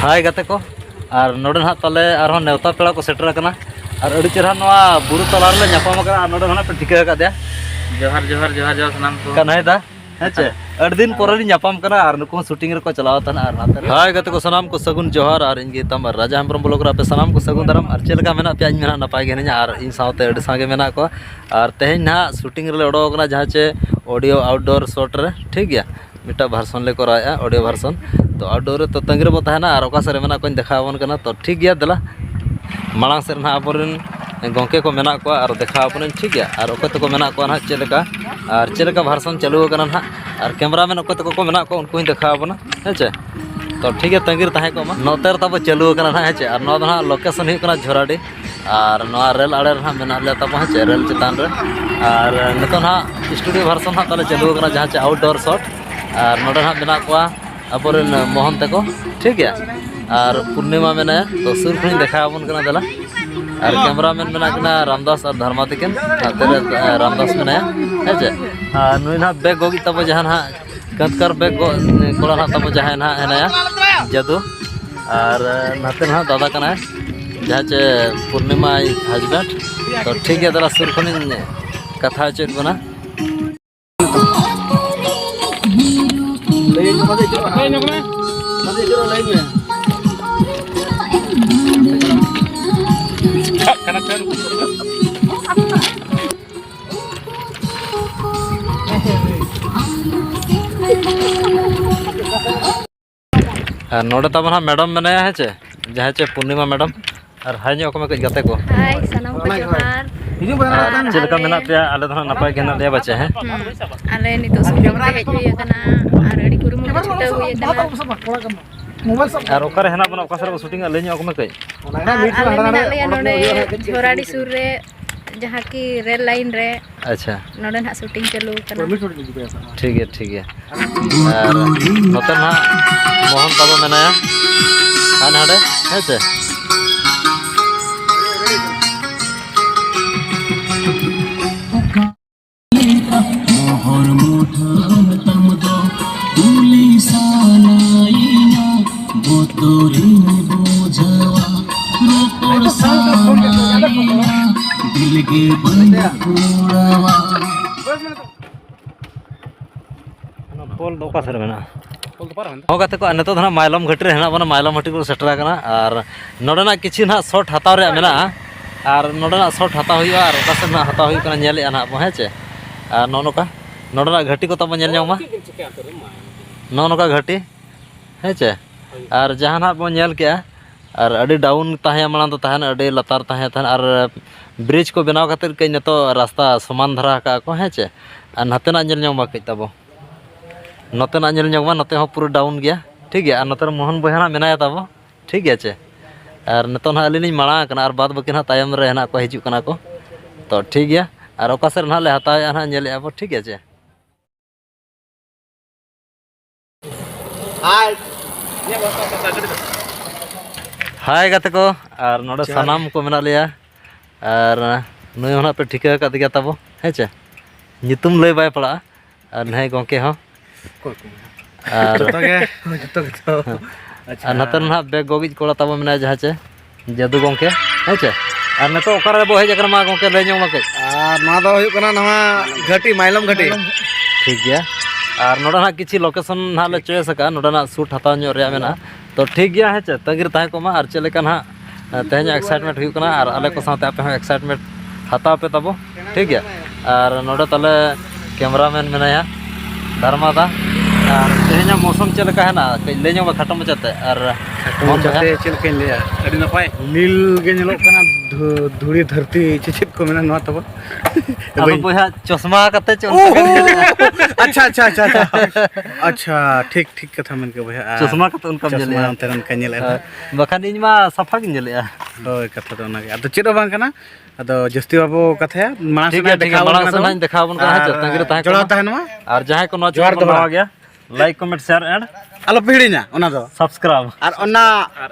हाय गाते को और नोडे ना ताले आरो नेवता पेड़ा को सेटर करना और अड़ी चेहरा नवा बुरु तलार ले ᱧᱟᱯᱟᱢ ᱠᱟᱱᱟ और नोडे ना पे ठिका का दे जोहार जोहार जोहार जोहार सनाम को कनाय दा हेचे अड़ी दिन पोरे ᱧᱟᱯᱟᱢ कना और नुको शूटिंग रे को चलाव तना और नाते हाय गाते को सनाम को सगुन जोहार और इनगे तम राजा हेम्ब्रम ब्लॉग रे पे सनाम को सगुन दाराम और चेलका मेना पे इन मेना नपाय गेना और इन सावते अड़ी सागे मेना को और तेहेन ना शूटिंग रे ओडो कना जहां चे ऑडियो आउटडोर शॉट रे ठीक गया मिटा वर्जन ले कराया ऑडियो वर्जन तो आउटडोर तो तंगरे बो तहना और ओका सरे मेना को देखावन कना तो ठीक गया दला मांग से ना आबोरन गंके को मेना को और देखावन ठीक गया और ओके तो को मेना को ना चेलका और चेलका वर्जन चालू कना ना और कैमरामैन ओके तो को मेना को उनको देखावन हेचे तो ठीक है तंगीर ताहे को नोतेर तब चालू कना ना हेचे और नो ना लोकेशन ही कना झोराडी और नवा रेल आड़े ना मेना ले तब हेचे रेल चितान रे और नितो ना स्टूडियो वर्जन ना ताले चालू कना जहां चे आउटडोर शॉट और नोडे ना मेना को अबोरन मोहन तको ठीक है और पूर्णिमा मेना तो सुर खुनी देखावन कना दला और कैमरामैन मेना कना रामदास और धर्मातिकन तेरे रामदास मेना हेचे और नुई ना बैग गोगी तब जहां ना कतकर बैग कोड़ा ना तब जहां ना हेनाया जादू और नाते ना दादा कना जहां चे पूर्णिमा हस्बैंड तो ठीक है दला सुर खुनी कथा चेत बना नोडे तब ना मैडम मेनाया है चे जहाँ चे पूर्णिमा मैडम और हाय को मैं कुछ गाते को हाय सनम को जोहार चेलका मेना पे आले धना नपाय गेना ले बच्चे हैं आले नितो सुजम पे हेज हुई कना और अड़ी कुरुम छुटा हुई कना और ओकर हेना बना ओका सर शूटिंग ले ᱧᱚᱜ को मैं कई आले मेना ले नोडे झोराडी सुर रे जहां की रेल लाइन रे अच्छा नोडे ना शूटिंग चालू कना ठीक है और नोते ना मोहन तब मेनाया आन हडे हेचे पोल दो का सर मेना हो गाते को नेतो धना माइलम घटी रे हेना बना माइलम घटी को सेटरा कना और नोडना किछि ना शॉट हताव रे मेना और नोडना शॉट हताव हुई और ओका से ना हताव हुई कना नेले ना बो हेचे और नोनोका नोडना घटी को तब नेल ᱧᱟᱢᱟ नोनोका घटी हेचे और जहां ना बो नेल के और अड़ी डाउन ताहे मांग तो ताहन अड़ी लतार ताहे थान और ब्रिज को बनाव खातिर कई नेतो रास्ता समान धरा का को हेचे और नते ना नेल ᱧᱟᱢᱟ कई तबो नते ना नेल ᱧᱟᱢᱟ नते हो पूरा डाउन गया ठीक है और नते मोहन बहना मेनाया तबो ठीक है चे और नतो ना अलिनी मांगा कना और बाद बकिन तायम रे ना को हिजु कना को तो ठीक है और ओका सर ना ले हताया ना नेले आबो ठीक है चे हाय गाते को और नोडे सनाम को मेना लिया और नुई होना पे ठिका का दिया तबो हेचे नितुम लय बाय पड़ा और नहीं गंके हो और अच्छा नतर ना बैग गोगी कोड़ा तबो मेना जहां चे जादू गंके हेचे और नतो ओकर बो हेज कर मा गंके लय ᱧᱚᱜ मके और ना दो हुई कना नवा घटी माइलम घटी ठीक गया और नोडा ना किछि लोकेशन ना ले चॉइस का नोडा ना शूट हता ᱧᱚᱜ रे मेना तो ठीक गया है चे तंगिर ताहे को मा और चलेका ना तेज एक्साइटमेंट हुई कना और आले को साथे आपे एक्साइटमेंट हता पे तबो ठीक है और नोडे तले कैमरामैन मेनाया धर्मादा और तेज मौसम चलेका है ना ले ᱧᱚᱜ खटम मचाते और मन जाते चलके ले अड़ी नपाय नील गे नेलो कना धूड़ी धरती चिचित को मेना नवा तबो अब बोया चश्मा कते च अच्छा अच्छा अच्छा अच्छा ठीक ठीक कथा मन के भैया चश्मा कते उनका जले तेरन का नेले बखान इनमा सफा गिन जले होय कथा तो ना अदो चेदो बांग कना अदो जस्ती बाबू कथा मानस देखावन का है तंगिर ताहे जोड़ा ताहनवा और जहां को नजर बनवा गया लाइक कमेंट शेयर एंड आलो पे हिड़ीना ओना दो सब्सक्राइब और ओना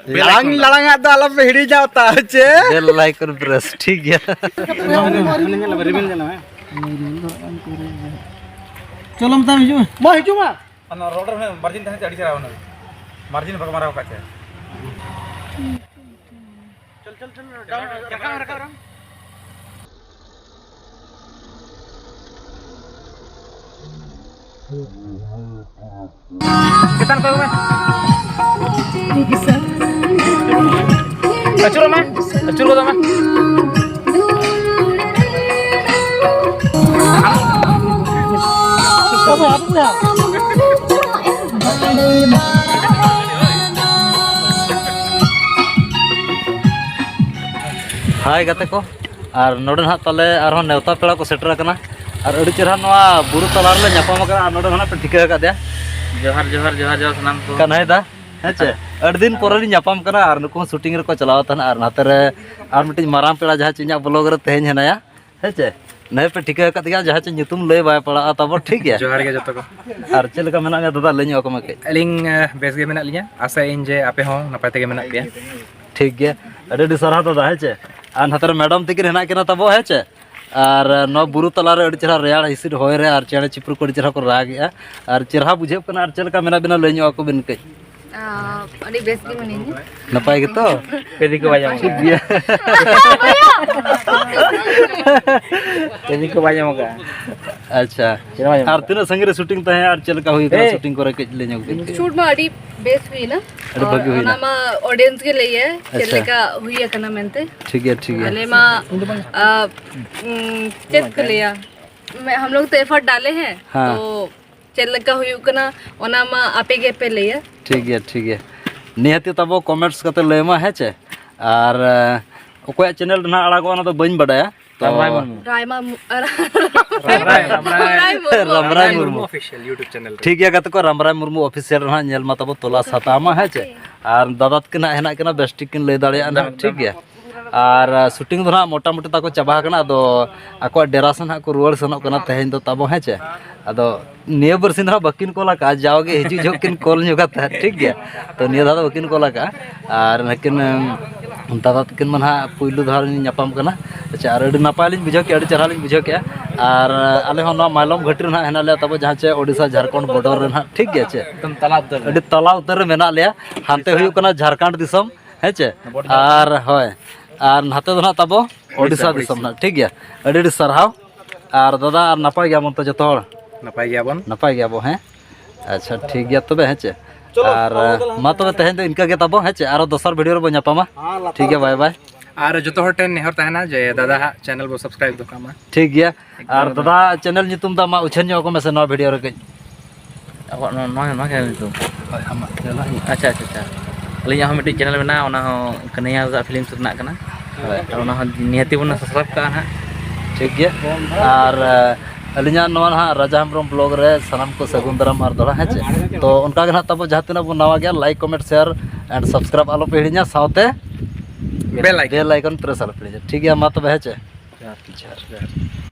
लांग लांग दो आलो पे हिड़ी जाओ ता चे बेल लाइक और प्रेस ठीक गया रिबन जाना है चलो हम हिजू मा हिजू मा रोडर में मार्जिन थाने अड़ी चरा मार्जिन बग मारा का Acur mah, acur kau mah. हाय गाते को और नोडे ना ताले और नेवता पेड़ा को सेटर करना और अड़ी चेहरा नवा बुरु तलार ले ᱧᱟᱯᱟᱢ ᱟᱠᱟᱱᱟ और नोडे ना पे ठिका कर दिया जोहार जोहार जोहार जोहार सनाम को कन्हई दा हेचे अड़ी दिन पोरे ली ᱧᱟᱯᱟᱢ करना और नुको शूटिंग रे को चलाव तन और नाते रे और मिटी माराम पेड़ा जहां चिन्या ब्लॉग रे तेहेन हेनाया हेचे नए पे ठिका कर दिया जहां च nyutum लय बाय पड़ा तब ठीक है जोहार के जतो को और चेल का मेना दादा लई को मके अलिंग बेस गे मेना लिया आशा इन जे आपे हो नपाय तेगे मेना पिया ठीक है अड़ी सरहा दादा हेचे और नाते मैडम तकिन हेना केना तब हेचे और न बुरु तला रे अड़ी चेहरा रेयाड़ हिसिर होय रे और चेणे चिप्रू को अड़ी चेहरा को रागेआ और चेहरा बुझे कना और चेल का मेना बिना लई को बिन के अड़ी बेस की मनी नपाय गे तो पेदी को बाजा ठीक गया पेदी को बाजा मगा अच्छा और तीन संगे रे शूटिंग तहे और चल का हुई का शूटिंग करे के ले ᱧᱚᱜ शूट में अड़ी बेस हुई ना अड़ी भागी हुई ना मा ऑडियंस के लिए चले का हुई कना मेनते ठीक है पहले मा चेक कर लिया मैं हम लोग तो एफर्ट डाले हैं हाँ। तो चल का हुई कना ओना मा आपे के पे लिया ठीक है निहति तब कमेंट्स कते लेमा हेचे और ओकोया चैनल ना अड़ागो ना तो बइन बडाया तो रायमा Ramrai Murmu official YouTube channel ठीक है गत को रामराय मुर्मू ऑफिशियल ना नेल मा तब तोला सतामा हेचे और दादा तकिन हेना केना बेस्टिक किन ले दाड़िया ना ठीक है और शूटिंग ना मोटा मोटी ताको चाबा कना दो आको डेरा सन को रुवाड़ सनो कना तहेन दो तब हेचे अदो निया बरसिन ना बकिन कोला का जाओगे हिजु जोकिन कॉल ᱧᱚᱜᱟ था ठीक है तो निया दादा बकिन कोला का और लेकिन दादा तकिन मन हा पुइलु धार ᱧᱟᱯᱟᱢ कना अच्छा और अड़ी नापाय लिन बुझाव के अड़ी चरहा लिन बुझाव के और आले हो ना मालम घाटी ना हेना ले तब जहां चे ओडिशा झारखंड बॉर्डर रे ना ठीक है चे एकदम तला उतर अड़ी तला उतर रे मेना लिया हानते हुई कना झारखंड दिसम हेचे और होय और नाते दो ना तब ओडिशा दिसम ना ठीक है अड़ी सरहाव और दादा और नापाय गया मन तो जतो हड़ नपाय गया बो हैं अच्छा ठीक गया तबे हेचे और मा तबे तहेन दो इनका के तब हेचे और दोसर वीडियो रे बो ᱧᱟᱯᱟᱢᱟ ठीक है बाय बाय और जो तो टेन नेहर तहना जे दादा हा चैनल बो सब्सक्राइब दो कामा ठीक गया और दादा चैनल नितुम दा मा उछन को में से नवा वीडियो रे कई अब नो के तो अच्छा अच्छा अच्छा अलिया हम मिटी चैनल में ना ओना हो कन्हैया फिल्म से ना कना और ओना हो निहति बन सब्सक्राइब का ना ठीक है और अलिया नवा ना राजा हेम्ब्रम ब्लॉग रे सनाम को सगुन दाराम और दड़ा हेचे तो उनका ना तब जहां तना बो नवा गया like comment share and subscribe आलो पे हिड़िया साउते बेल आइकन प्रेस आलो पे ठीक है मा तब हेचे